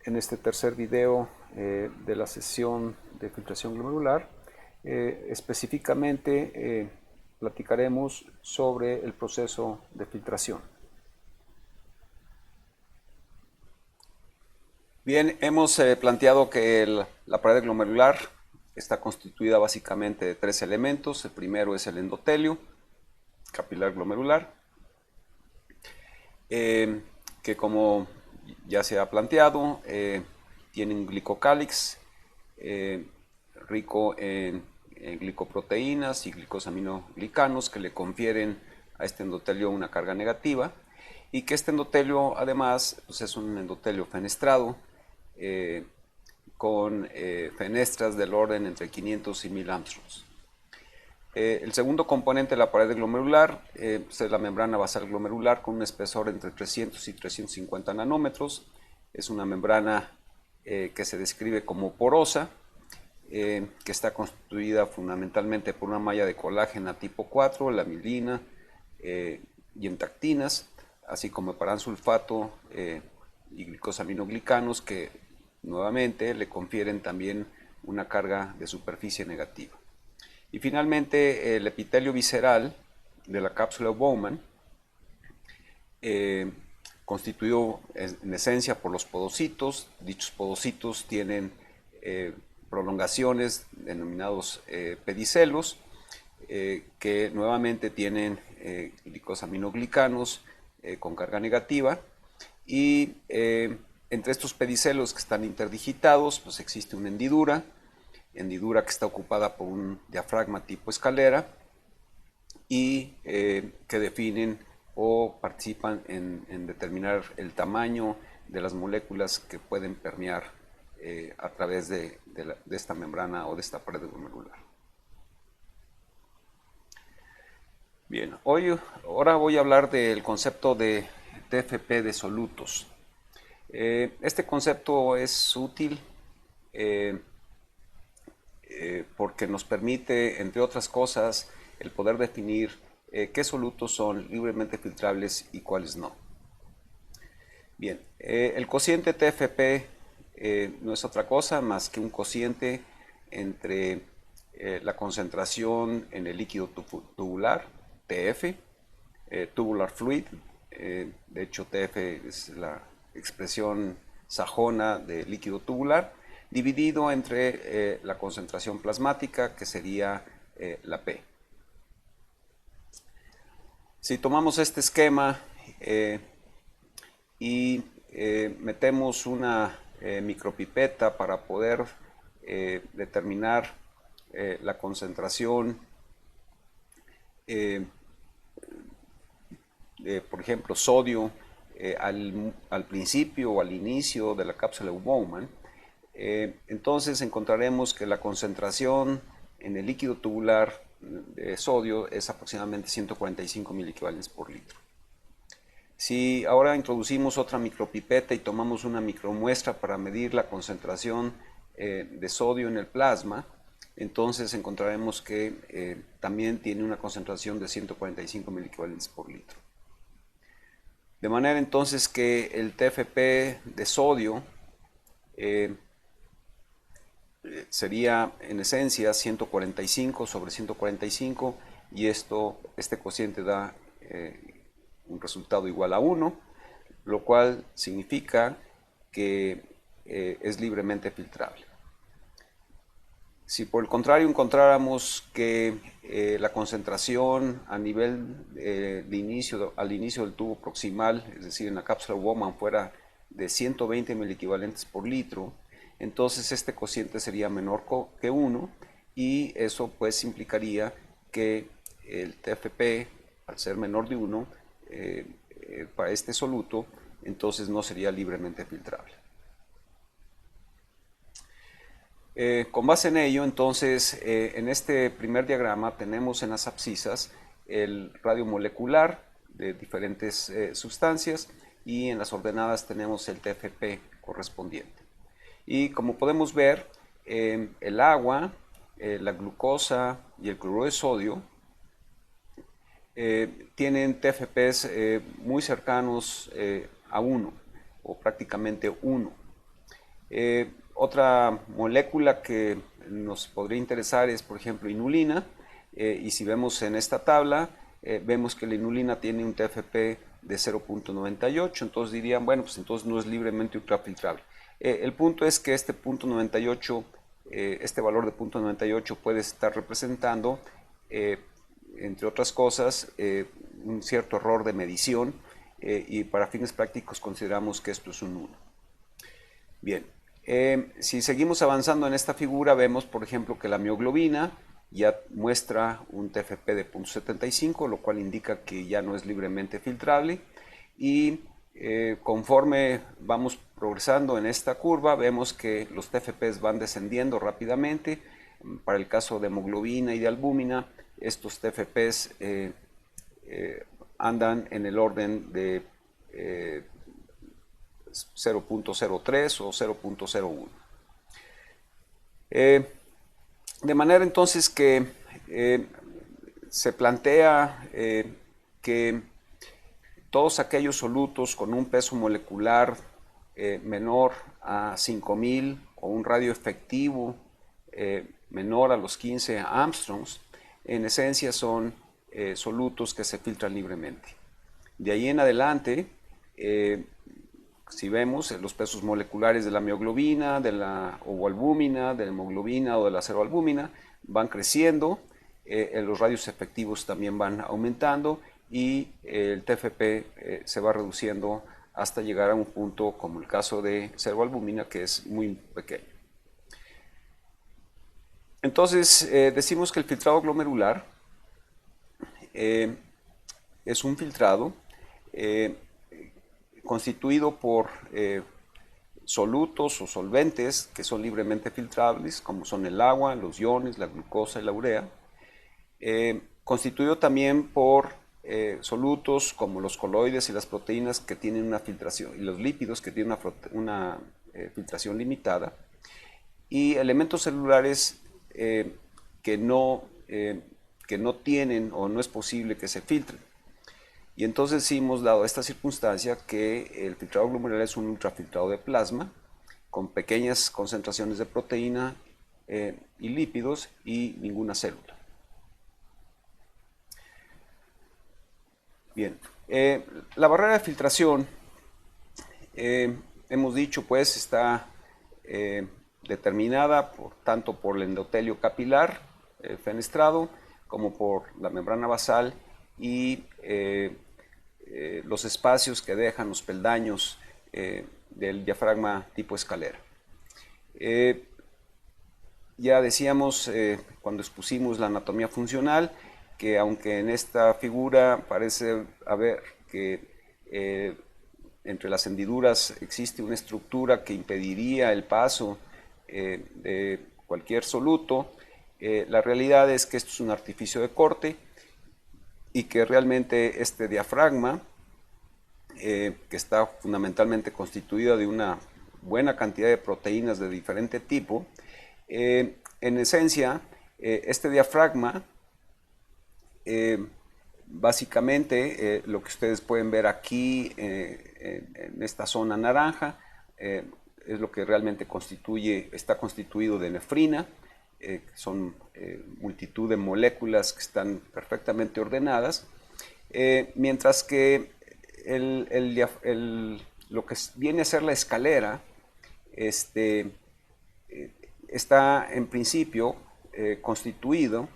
en este tercer video de la sesión de filtración glomerular. Específicamente platicaremos sobre el proceso de filtración. Bien, hemos planteado que la pared glomerular está constituida básicamente de tres elementos. El primero es el endotelio capilar glomerular, que como ya se ha planteado, tiene un glicocálix rico en glicoproteínas y glicosaminoglicanos que le confieren a este endotelio una carga negativa, y que este endotelio además pues es un endotelio fenestrado con fenestras del orden entre 500 y 1000 angstroms. El segundo componente de la pared glomerular es la membrana basal glomerular con un espesor entre 300 y 350 nanómetros. Es una membrana que se describe como porosa, que está constituida fundamentalmente por una malla de colágeno tipo 4, la mielina y entactinas, así como paransulfato y glicosaminoglicanos que nuevamente le confieren también una carga de superficie negativa. Y finalmente el epitelio visceral de la cápsula Bowman, constituido en esencia por los podocitos. Dichos podocitos tienen prolongaciones denominados pedicelos, que nuevamente tienen glicosaminoglicanos con carga negativa, y entre estos pedicelos que están interdigitados pues existe una hendidura que está ocupada por un diafragma tipo escalera y que definen o participan en determinar el tamaño de las moléculas que pueden permear a través de esta membrana o de esta pared glomerular. Bien, ahora voy a hablar del concepto de TFP de solutos. Este concepto es útil porque nos permite, entre otras cosas, el poder definir qué solutos son libremente filtrables y cuáles no. Bien, el cociente TFP no es otra cosa más que un cociente entre la concentración en el líquido tubular, TF, tubular fluid, de hecho TF es la expresión sajona de líquido tubular, dividido entre la concentración plasmática, que sería la P. Si tomamos este esquema y metemos una micropipeta para poder determinar la concentración, por ejemplo, sodio al principio o al inicio de la cápsula Bowman, entonces encontraremos que la concentración en el líquido tubular de sodio es aproximadamente 145 miliequivalentes por litro. Si ahora introducimos otra micropipeta y tomamos una micromuestra para medir la concentración de sodio en el plasma, entonces encontraremos que también tiene una concentración de 145 miliequivalentes por litro. De manera entonces que el TFP de sodio sería en esencia 145 sobre 145, y este cociente da un resultado igual a 1, lo cual significa que es libremente filtrable. Si por el contrario encontráramos que la concentración a nivel al inicio del tubo proximal, es decir, en la cápsula Bowman, fuera de 120 miliequivalentes por litro, entonces este cociente sería menor que 1, y eso pues implicaría que el TFP, al ser menor de 1, para este soluto, entonces no sería libremente filtrable. Con base en ello, entonces, en este primer diagrama tenemos en las abscisas el radio molecular de diferentes sustancias, y en las ordenadas tenemos el TFP correspondiente. Y como podemos ver, el agua, la glucosa y el cloruro de sodio tienen TFPs muy cercanos a 1, o prácticamente 1. Otra molécula que nos podría interesar es, por ejemplo, inulina, y si vemos en esta tabla, vemos que la inulina tiene un TFP de 0.98, entonces dirían, bueno, pues entonces no es libremente ultrafiltrable. El punto es que este punto 98, este valor de punto 98 puede estar representando, entre otras cosas, un cierto error de medición, y para fines prácticos consideramos que esto es un 1. Bien, si seguimos avanzando en esta figura, vemos, por ejemplo, que la mioglobina ya muestra un TFP de 0.75, lo cual indica que ya no es libremente filtrable. Y conforme vamos progresando en esta curva, vemos que los TFPs van descendiendo rápidamente. Para el caso de hemoglobina y de albúmina, estos TFPs andan en el orden de 0.03 o 0.01. De manera entonces que se plantea que todos aquellos solutos con un peso molecular menor a 5000 o un radio efectivo menor a los 15 Armstrongs, en esencia son solutos que se filtran libremente. De ahí en adelante, si vemos los pesos moleculares de la mioglobina, de la ovoalbúmina, de la hemoglobina o de la ceroalbúmina van creciendo, los radios efectivos también van aumentando y el TFP se va reduciendo hasta llegar a un punto como el caso de ceroalbúmina, que es muy pequeño. Entonces decimos que el filtrado glomerular es un filtrado constituido por solutos o solventes que son libremente filtrables, como son el agua, los iones, la glucosa y la urea, constituido también por solutos como los coloides y las proteínas que tienen una filtración, y los lípidos que tienen una filtración limitada, y elementos celulares que no tienen o no es posible que se filtren. Y entonces sí hemos dado esta circunstancia que el filtrado glomerular es un ultrafiltrado de plasma con pequeñas concentraciones de proteína y lípidos y ninguna célula. Bien, la barrera de filtración, hemos dicho, pues está determinada tanto por el endotelio capilar fenestrado como por la membrana basal y los espacios que dejan los peldaños del diafragma tipo escalera. Ya decíamos cuando expusimos la anatomía funcional que aunque en esta figura parece haber que entre las hendiduras existe una estructura que impediría el paso de cualquier soluto, la realidad es que esto es un artificio de corte y que realmente este diafragma, que está fundamentalmente constituido de una buena cantidad de proteínas de diferente tipo, en esencia, este diafragma, básicamente lo que ustedes pueden ver aquí en esta zona naranja, es lo que realmente está constituido de nefrina, son multitud de moléculas que están perfectamente ordenadas, mientras que lo que viene a ser la escalera está en principio constituido,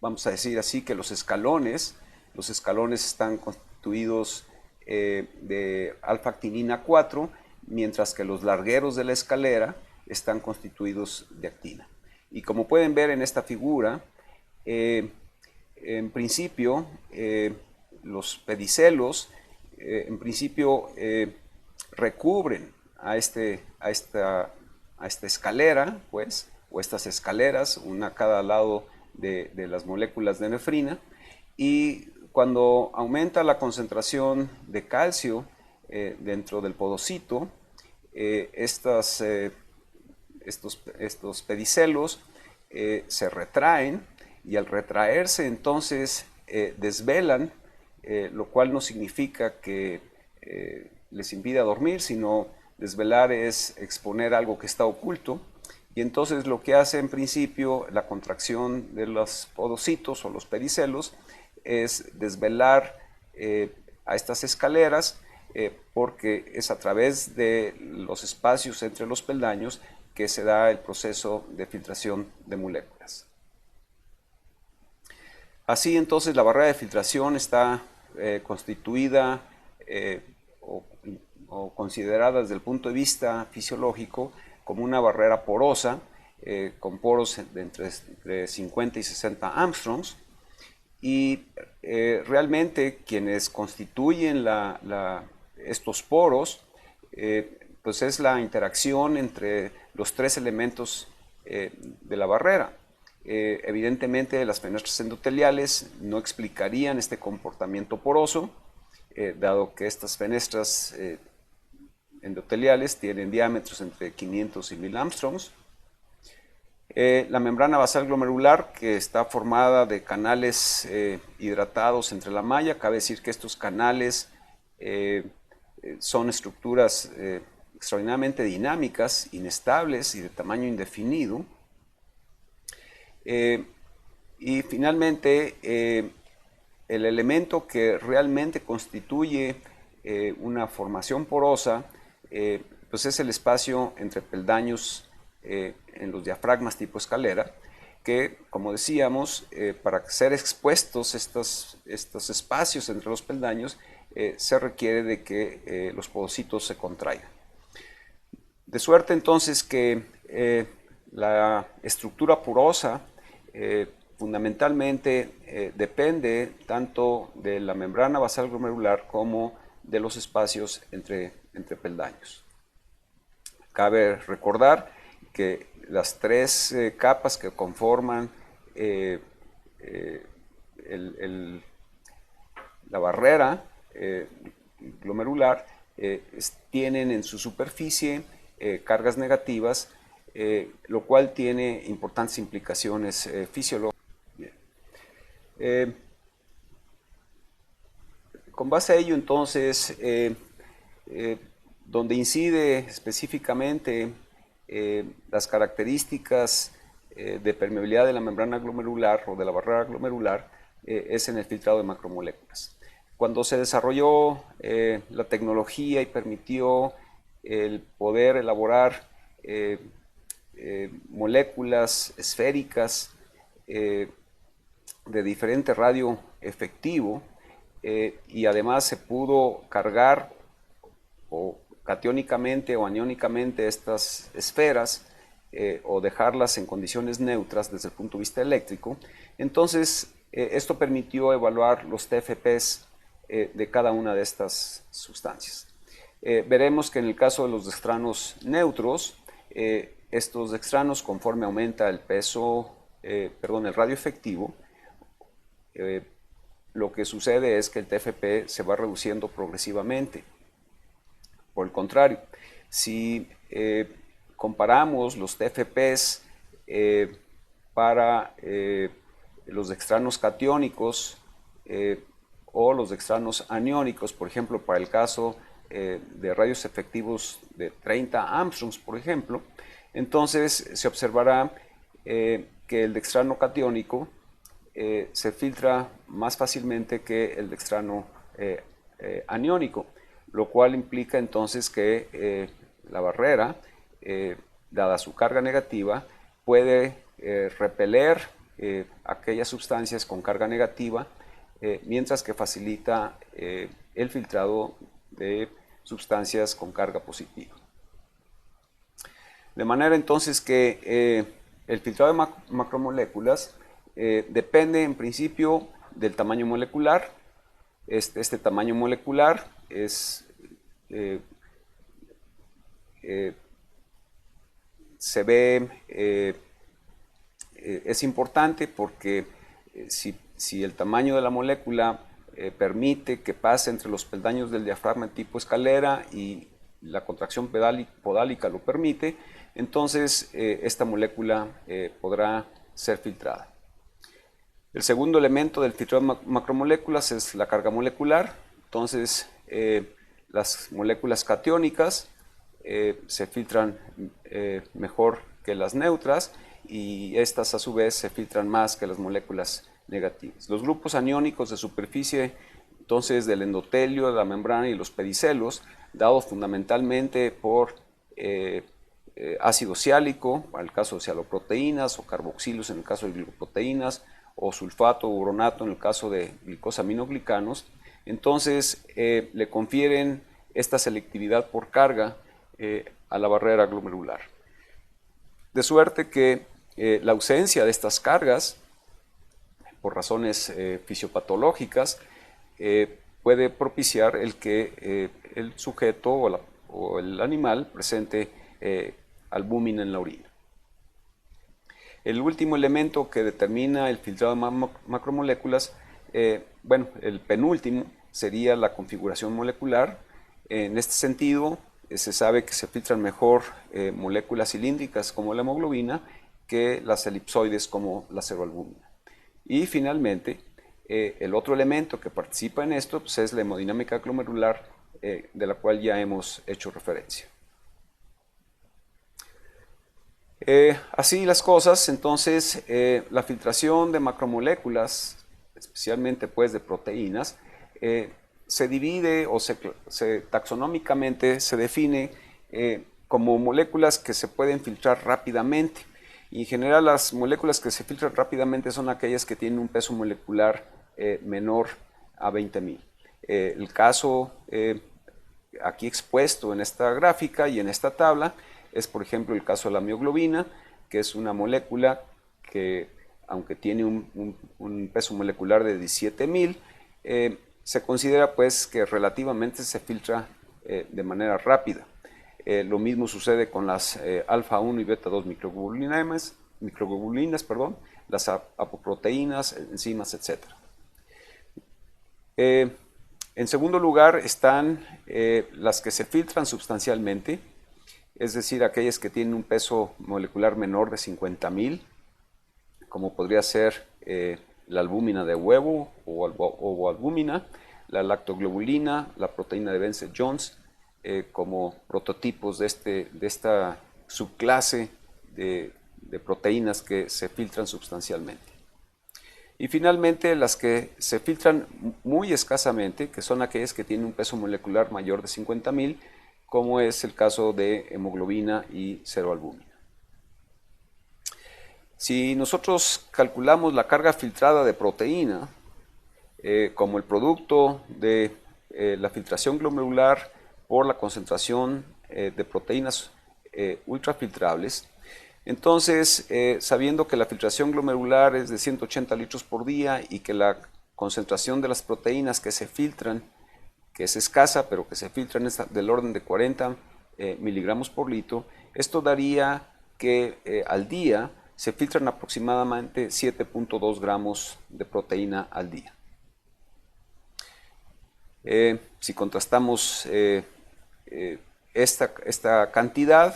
vamos a decir así, que los escalones están constituidos de alfa-actinina 4, mientras que los largueros de la escalera están constituidos de actina. Y como pueden ver en esta figura, en principio los pedicelos en principio recubren a esta escalera, pues, o estas escaleras, una a cada lado de las moléculas de nefrina, y cuando aumenta la concentración de calcio dentro del podocito, estos pedicelos se retraen, y al retraerse entonces desvelan, lo cual no significa que les impida dormir, sino Desvelar es exponer algo que está oculto, y entonces lo que hace en principio la contracción de los podocitos o los pedicelos es desvelar a estas escaleras, porque es a través de los espacios entre los peldaños que se da el proceso de filtración de moléculas. Así entonces la barrera de filtración está constituida o considerada desde el punto de vista fisiológico como una barrera porosa, con poros de entre 50 y 60 Armstrongs, y realmente quienes constituyen estos poros, pues es la interacción entre los tres elementos de la barrera. Evidentemente las fenestras endoteliales no explicarían este comportamiento poroso, dado que estas fenestras endoteliales tienen diámetros entre 500 y 1000 Armstrongs. La membrana basal glomerular, que está formada de canales hidratados entre la malla, cabe decir que estos canales son estructuras extraordinariamente dinámicas, inestables y de tamaño indefinido. Y finalmente, el elemento que realmente constituye una formación porosa, pues es el espacio entre peldaños en los diafragmas tipo escalera, que, como decíamos, para ser expuestos estos espacios entre los peldaños, se requiere de que los podocitos se contraigan. De suerte entonces que la estructura porosa fundamentalmente depende tanto de la membrana basal glomerular como de los espacios entre peldaños. Cabe recordar que las tres capas que conforman la barrera glomerular tienen en su superficie cargas negativas, lo cual tiene importantes implicaciones fisiológicas. Con base a ello, entonces, donde incide específicamente las características de permeabilidad de la membrana glomerular o de la barrera glomerular, es en el filtrado de macromoléculas. Cuando se desarrolló la tecnología y permitió el poder elaborar moléculas esféricas de diferente radio efectivo, y además se pudo cargar o catiónicamente o aniónicamente estas esferas, o dejarlas en condiciones neutras desde el punto de vista eléctrico, entonces esto permitió evaluar los TFPs de cada una de estas sustancias. Veremos que en el caso de los dextranos neutros, estos dextranos, conforme aumenta el peso, el radio efectivo, lo que sucede es que el TFP se va reduciendo progresivamente. Por el contrario, si comparamos los TFPs para los dextranos catiónicos o los dextranos aniónicos, por ejemplo, para el caso de radios efectivos de 30 Armstrongs, por ejemplo, entonces se observará que el dextrano catiónico se filtra más fácilmente que el dextrano aniónico, lo cual implica entonces que la barrera, dada su carga negativa, puede repeler aquellas sustancias con carga negativa, mientras que facilita el filtrado de sustancias con carga positiva. De manera entonces que el filtrado de macromoléculas depende en principio del tamaño molecular. Este tamaño molecular es, es importante porque si el tamaño de la molécula permite que pase entre los peldaños del diafragma tipo escalera y la contracción podálica lo permite, entonces esta molécula podrá ser filtrada. El segundo elemento del filtrado de macromoléculas es la carga molecular. Entonces las moléculas catiónicas se filtran mejor que las neutras, y estas a su vez se filtran más que las moléculas negativas. Los grupos aniónicos de superficie entonces del endotelio, de la membrana y los pedicelos, dados fundamentalmente por ácido siálico, para el caso de sialoproteínas, o carboxilos en el caso de glicoproteínas, o sulfato o uronato en el caso de glicosaminoglicanos, entonces le confieren esta selectividad por carga a la barrera glomerular. De suerte que la ausencia de estas cargas, por razones fisiopatológicas, puede propiciar el que el sujeto o el animal presente albúmina en la orina. El último elemento que determina el filtrado de macromoléculas, bueno, el penúltimo, sería la configuración molecular. En este sentido, se sabe que se filtran mejor moléculas cilíndricas como la hemoglobina que las elipsoides como la ceroalbúmina. Y finalmente, el otro elemento que participa en esto pues, es la hemodinámica glomerular, de la cual ya hemos hecho referencia. Así las cosas, entonces la filtración de macromoléculas, especialmente pues de proteínas, se divide o taxonómicamente se define como moléculas que se pueden filtrar rápidamente. Y en general las moléculas que se filtran rápidamente son aquellas que tienen un peso molecular menor a 20.000. El caso aquí expuesto en esta gráfica y en esta tabla es, por ejemplo, el caso de la mioglobina, que es una molécula que, aunque tiene un peso molecular de 17.000, se considera pues que relativamente se filtra de manera rápida. Lo mismo sucede con las alfa 1 y beta 2 microglobulinas, las apoproteínas, enzimas, etc. En segundo lugar están las que se filtran sustancialmente, es decir, aquellas que tienen un peso molecular menor de 50.000, como podría ser la albúmina de huevo o ovoalbúmina, la lactoglobulina, la proteína de Bence-Jones, como prototipos de esta subclase de proteínas que se filtran sustancialmente. Y finalmente las que se filtran muy escasamente, que son aquellas que tienen un peso molecular mayor de 50.000, como es el caso de hemoglobina y ceroalbúmina. Si nosotros calculamos la carga filtrada de proteína como el producto de la filtración glomerular por la concentración de proteínas ultrafiltrables, entonces, sabiendo que la filtración glomerular es de 180 litros por día y que la concentración de las proteínas que se filtran, que es escasa, pero que se filtran es del orden de 40 miligramos por litro, esto daría que al día se filtran aproximadamente 7.2 gramos de proteína al día. Si contrastamos esta cantidad,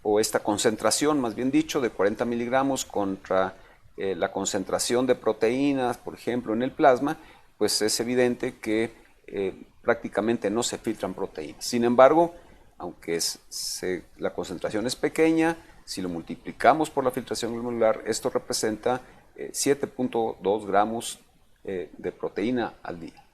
o esta concentración, más bien dicho, de 40 miligramos contra la concentración de proteínas, por ejemplo, en el plasma, pues es evidente que prácticamente no se filtran proteínas. Sin embargo, aunque la concentración es pequeña, si lo multiplicamos por la filtración glomerular, esto representa 7.2 gramos de proteína al día.